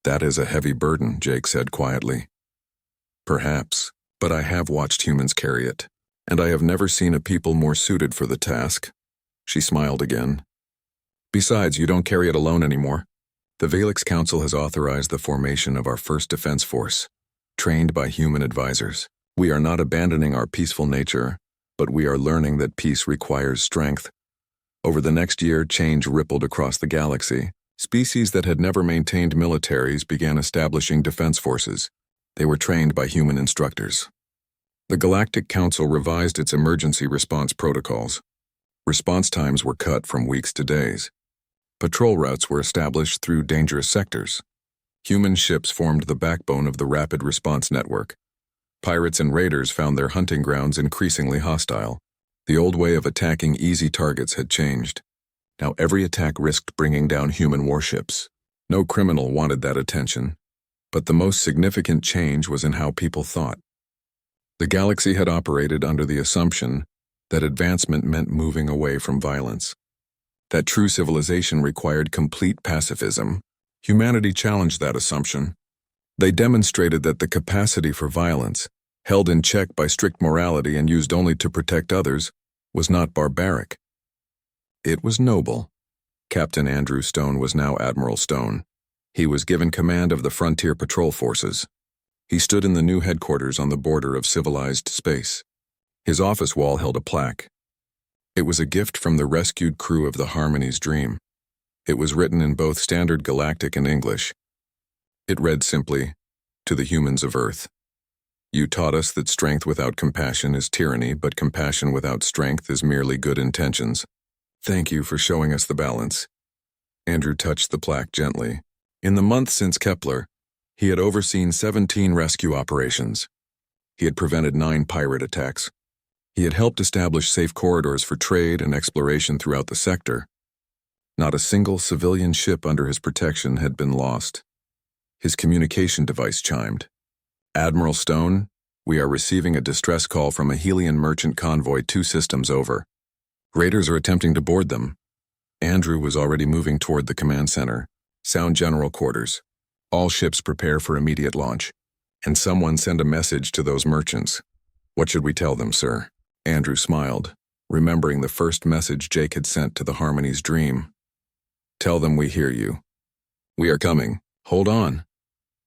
That is a heavy burden, Jake said quietly. Perhaps, but I have watched humans carry it, and I have never seen a people more suited for the task. She smiled again. Besides, you don't carry it alone anymore. The Valix Council has authorized the formation of our first defense force, trained by human advisors. We are not abandoning our peaceful nature, but we are learning that peace requires strength. Over the next year, change rippled across the galaxy. Species that had never maintained militaries began establishing defense forces. They were trained by human instructors. The Galactic Council revised its emergency response protocols. Response times were cut from weeks to days. Patrol routes were established through dangerous sectors. Human ships formed the backbone of the rapid response network. Pirates and raiders found their hunting grounds increasingly hostile. The old way of attacking easy targets had changed. Now every attack risked bringing down human warships. No criminal wanted that attention. But the most significant change was in how people thought. The galaxy had operated under the assumption that advancement meant moving away from violence. That true civilization required complete pacifism. Humanity challenged that assumption. They demonstrated that the capacity for violence, held in check by strict morality and used only to protect others, was not barbaric. It was noble. Captain Andrew Stone was now Admiral Stone. He was given command of the Frontier Patrol Forces. He stood in the new headquarters on the border of civilized space. His office wall held a plaque. It was a gift from the rescued crew of the Harmony's Dream. It was written in both standard Galactic and English. It read simply, "To the humans of Earth. You taught us that strength without compassion is tyranny, but compassion without strength is merely good intentions. Thank you for showing us the balance." Andrew touched the plaque gently. In the months since Kepler, he had overseen 17 rescue operations. He had prevented 9 pirate attacks. He had helped establish safe corridors for trade and exploration throughout the sector. Not a single civilian ship under his protection had been lost. His communication device chimed. "Admiral Stone, we are receiving a distress call from a Helian merchant convoy 2 systems over. Raiders are attempting to board them." Andrew was already moving toward the command center. "Sound general quarters. All ships prepare for immediate launch. And someone send a message to those merchants." "What should we tell them, sir?" Andrew smiled, remembering the first message Jake had sent to the Harmony's Dream. "Tell them we hear you. We are coming. Hold on."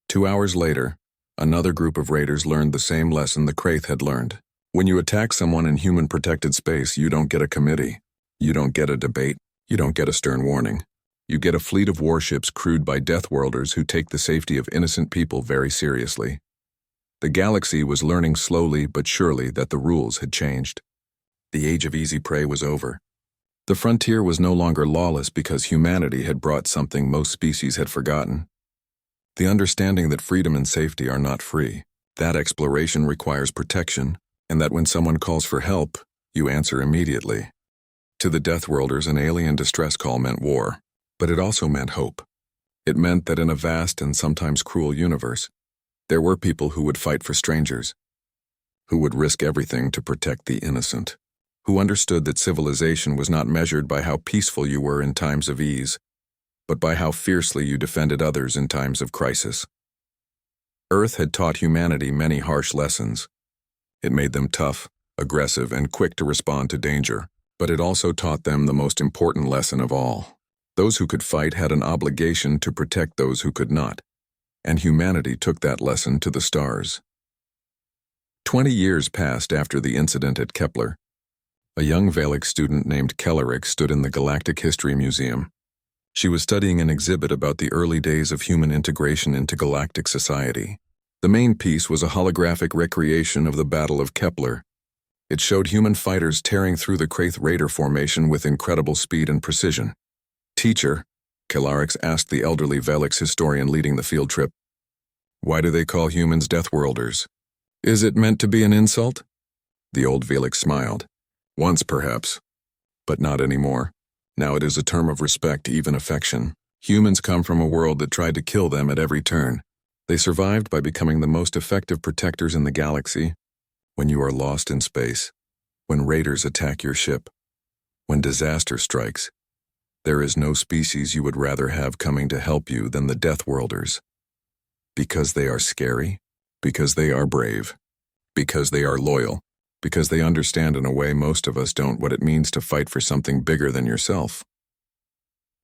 2 hours later, another group of raiders learned the same lesson the Kraith had learned. When you attack someone in human-protected space, you don't get a committee. You don't get a debate. You don't get a stern warning. You get a fleet of warships crewed by Deathworlders who take the safety of innocent people very seriously. The galaxy was learning slowly but surely that the rules had changed. The age of easy prey was over. The frontier was no longer lawless because humanity had brought something most species had forgotten. The understanding that freedom and safety are not free, that exploration requires protection, and that when someone calls for help, you answer immediately. To the Deathworlders, an alien distress call meant war, but it also meant hope. It meant that in a vast and sometimes cruel universe, there were people who would fight for strangers, who would risk everything to protect the innocent, who understood that civilization was not measured by how peaceful you were in times of ease, but by how fiercely you defended others in times of crisis. Earth had taught humanity many harsh lessons. It made them tough, aggressive, and quick to respond to danger, but it also taught them the most important lesson of all. Those who could fight had an obligation to protect those who could not. And humanity took that lesson to the stars. 20 years passed after the incident at Kepler. A young Valix student named Kellerick stood in the Galactic History Museum. She was studying an exhibit about the early days of human integration into galactic society. The main piece was a holographic recreation of the Battle of Kepler. It showed human fighters tearing through the Kraith Raider formation with incredible speed and precision. "Teacher," Kellerick asked the elderly Valix historian leading the field trip, "why do they call humans Deathworlders? Is it meant to be an insult?" The old Valix smiled. "Once, perhaps, but not anymore. Now it is a term of respect, even affection. Humans come from a world that tried to kill them at every turn. They survived by becoming the most effective protectors in the galaxy. When you are lost in space, when raiders attack your ship, when disaster strikes, There is no species you would rather have coming to help you than the Deathworlders. Because they are scary, because they are brave, because they are loyal, because they understand in a way most of us don't what it means to fight for something bigger than yourself.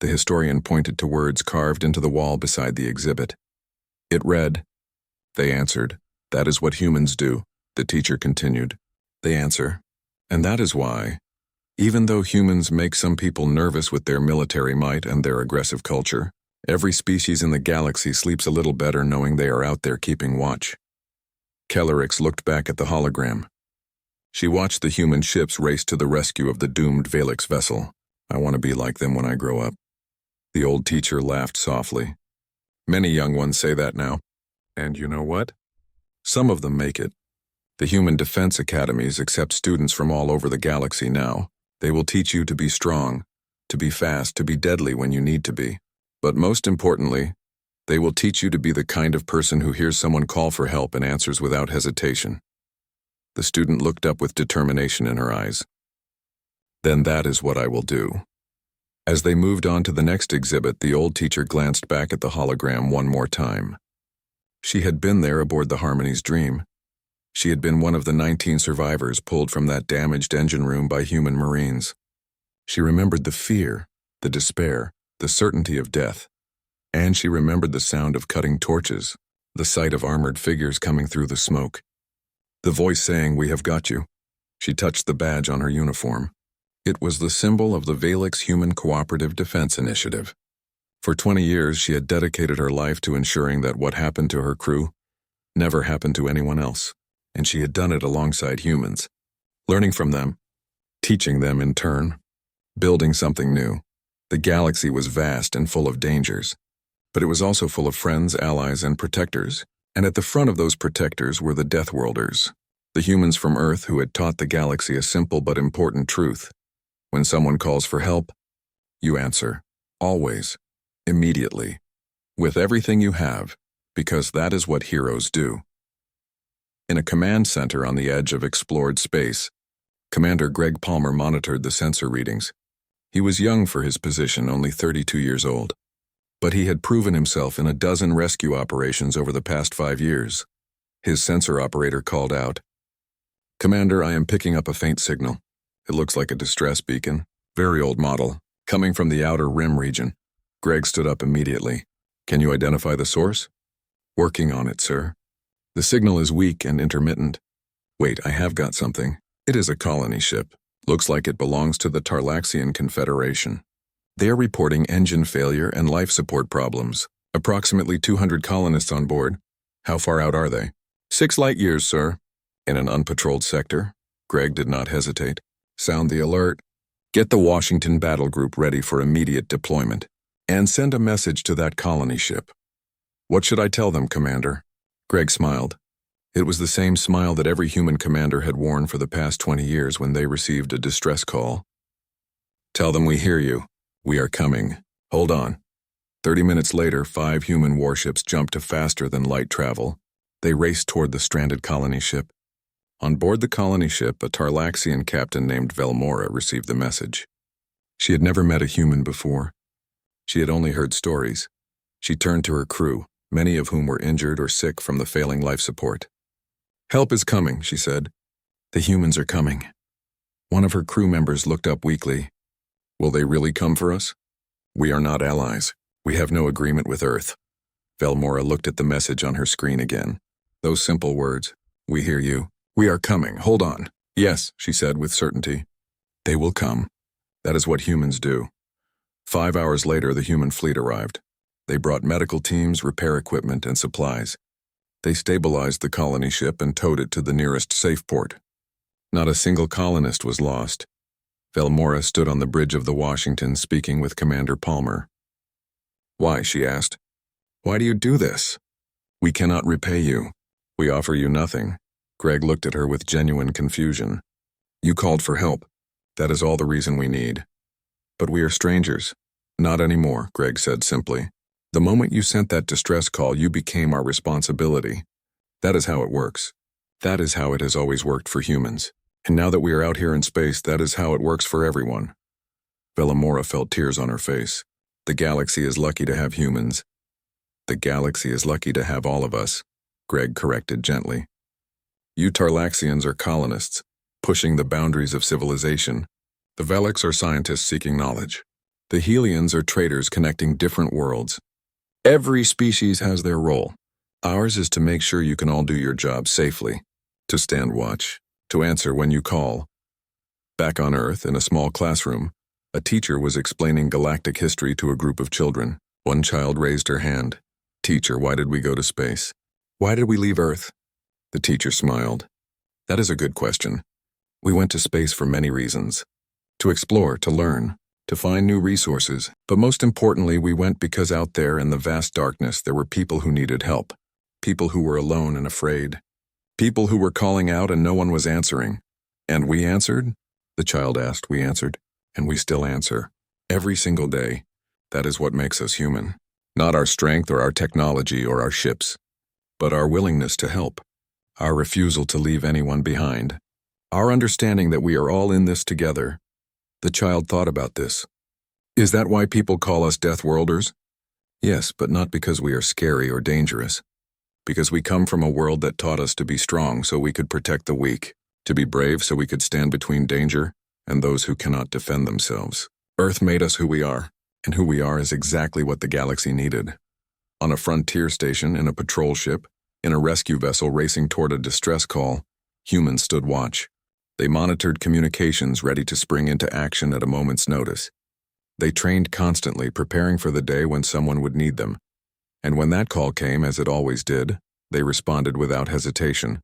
The historian pointed to words carved into the wall beside the exhibit. It read, "They answered, 'That is what humans do,'" the teacher continued. "They answer. And that is why, even though humans make some people nervous with their military might and their aggressive culture, every species in the galaxy sleeps a little better knowing they are out there keeping watch." Kellerix looked back at the hologram. She watched the human ships race to the rescue of the doomed Valix vessel. "I want to be like them when I grow up." The old teacher laughed softly. "Many young ones say that now. And you know what? Some of them make it. The human defense academies accept students from all over the galaxy now. They will teach you to be strong, to be fast, to be deadly when you need to be. But most importantly, they will teach you to be the kind of person who hears someone call for help and answers without hesitation." The student looked up with determination in her eyes. "Then that is what I will do." As they moved on to the next exhibit, the old teacher glanced back at the hologram one more time. She had been there aboard the Harmony's Dream. She had been one of the 19 survivors pulled from that damaged engine room by human Marines. She remembered the fear, the despair, the certainty of death. And she remembered the sound of cutting torches, the sight of armored figures coming through the smoke. The voice saying, "We have got you." She touched the badge on her uniform. It was the symbol of the Valix Human Cooperative Defense Initiative. For 20 years, she had dedicated her life to ensuring that what happened to her crew never happened to anyone else. And she had done it alongside humans, learning from them, teaching them in turn, building something new. The galaxy was vast and full of dangers, but it was also full of friends, allies, and protectors. And at the front of those protectors were the Deathworlders, the humans from Earth who had taught the galaxy a simple but important truth. When someone calls for help, you answer, always, immediately, with everything you have, because that is what heroes do. In a command center on the edge of explored space, Commander Greg Palmer monitored the sensor readings. He was young for his position, only 32 years old. But he had proven himself in a dozen rescue operations over the past 5 years. His sensor operator called out, "Commander, I am picking up a faint signal. It looks like a distress beacon, very old model, coming from the outer rim region." Greg stood up immediately. "Can you identify the source?" "Working on it, sir. The signal is weak and intermittent." "Wait, I have got something. It is a colony ship. Looks like it belongs to the Tarlaxian Confederation. They are reporting engine failure and life support problems. Approximately 200 colonists on board. How far out are they?" 6 light years, sir." "In an unpatrolled sector?" Greg did not hesitate. "Sound the alert. Get the Washington battle group ready for immediate deployment. And send a message to that colony ship." "What should I tell them, Commander?" Greg smiled. It was the same smile that every human commander had worn for the past 20 years when they received a distress call. "Tell them we hear you. We are coming. Hold on." 30 minutes later, 5 human warships jumped to faster than light travel. They raced toward the stranded colony ship. On board the colony ship, a Tarlaxian captain named Velmora received the message. She had never met a human before. She had only heard stories. She turned to her crew, many of whom were injured or sick from the failing life support. "Help is coming," she said. "The humans are coming." One of her crew members looked up weakly. "Will they really come for us?" "We are not allies. We have no agreement with Earth." Velmora looked at the message on her screen again. Those simple words, "We hear you. We are coming. Hold on." "Yes," she said with certainty. "They will come. That is what humans do." 5 hours later, the human fleet arrived. They brought medical teams, repair equipment, and supplies. They stabilized the colony ship and towed it to the nearest safe port. Not a single colonist was lost. Velmora stood on the bridge of the Washington speaking with Commander Palmer. "Why?" she asked. "Why do you do this?" "We cannot repay you. We offer you nothing." Greg looked at her with genuine confusion. "You called for help. That is all the reason we need. But we are strangers." "Not anymore," Greg said simply. "The moment you sent that distress call, you became our responsibility. That is how it works. That is how it has always worked for humans. And now that we are out here in space, that is how it works for everyone." Velamora felt tears on her face. The galaxy is lucky to have humans. The galaxy is lucky to have all of us, Greg corrected gently. You Tarlaxians are colonists, pushing the boundaries of civilization. The Velex are scientists seeking knowledge. The Helians are traders connecting different worlds. Every species has their role. Ours is to make sure you can all do your job safely, to stand watch, to answer when you call. Back on Earth, in a small classroom, a teacher was explaining galactic history to a group of children. One child raised her hand. Teacher, why did we go to space? Why did we leave Earth? The teacher smiled. That is a good question. We went to space for many reasons. To explore, to learn, to find new resources. But most importantly, we went because out there in the vast darkness there were people who needed help. People who were alone and afraid. People who were calling out and no one was answering. And we answered? The child asked. We answered. And we still answer. Every single day. That is what makes us human. Not our strength or our technology or our ships, but our willingness to help. Our refusal to leave anyone behind. Our understanding that we are all in this together. The child thought about this. Is that why people call us Deathworlders? Yes, but not because we are scary or dangerous. Because we come from a world that taught us to be strong so we could protect the weak, to be brave so we could stand between danger and those who cannot defend themselves. Earth made us who we are, and who we are is exactly what the galaxy needed. On a frontier station, in a patrol ship, in a rescue vessel racing toward a distress call, humans stood watch. They monitored communications ready to spring into action at a moment's notice. They trained constantly, preparing for the day when someone would need them. And when that call came, as it always did, they responded without hesitation.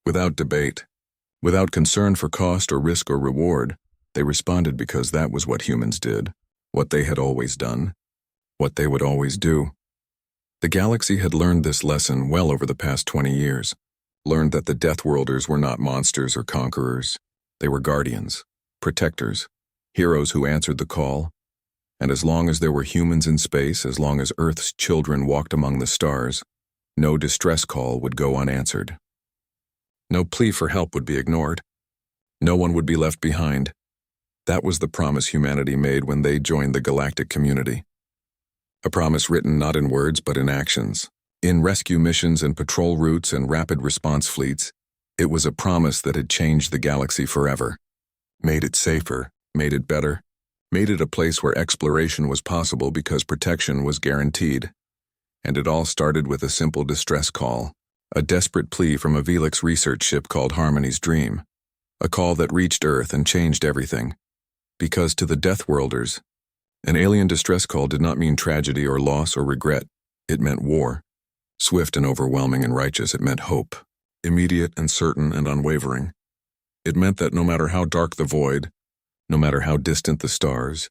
Without debate, without concern for cost or risk or reward, they responded because that was what humans did, what they had always done, what they would always do. The galaxy had learned this lesson well over the past 20 years, learned that the Deathworlders were not monsters or conquerors. They were guardians, protectors, heroes who answered the call. And as long as there were humans in space, as long as Earth's children walked among the stars, no distress call would go unanswered. No plea for help would be ignored. No one would be left behind. That was the promise humanity made when they joined the galactic community. A promise written not in words but in actions. In rescue missions and patrol routes and rapid response fleets, it was a promise that had changed the galaxy forever. Made it safer, made it better, made it a place where exploration was possible because protection was guaranteed. And it all started with a simple distress call, a desperate plea from a Velix research ship called Harmony's Dream, a call that reached Earth and changed everything. Because to the Deathworlders, an alien distress call did not mean tragedy or loss or regret. It meant war. Swift and overwhelming and righteous, it meant hope. Immediate and certain and unwavering. It meant that no matter how dark the void, no matter how distant the stars,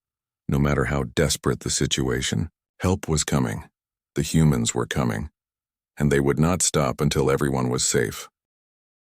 no matter how desperate the situation, help was coming. The humans were coming. And they would not stop until everyone was safe.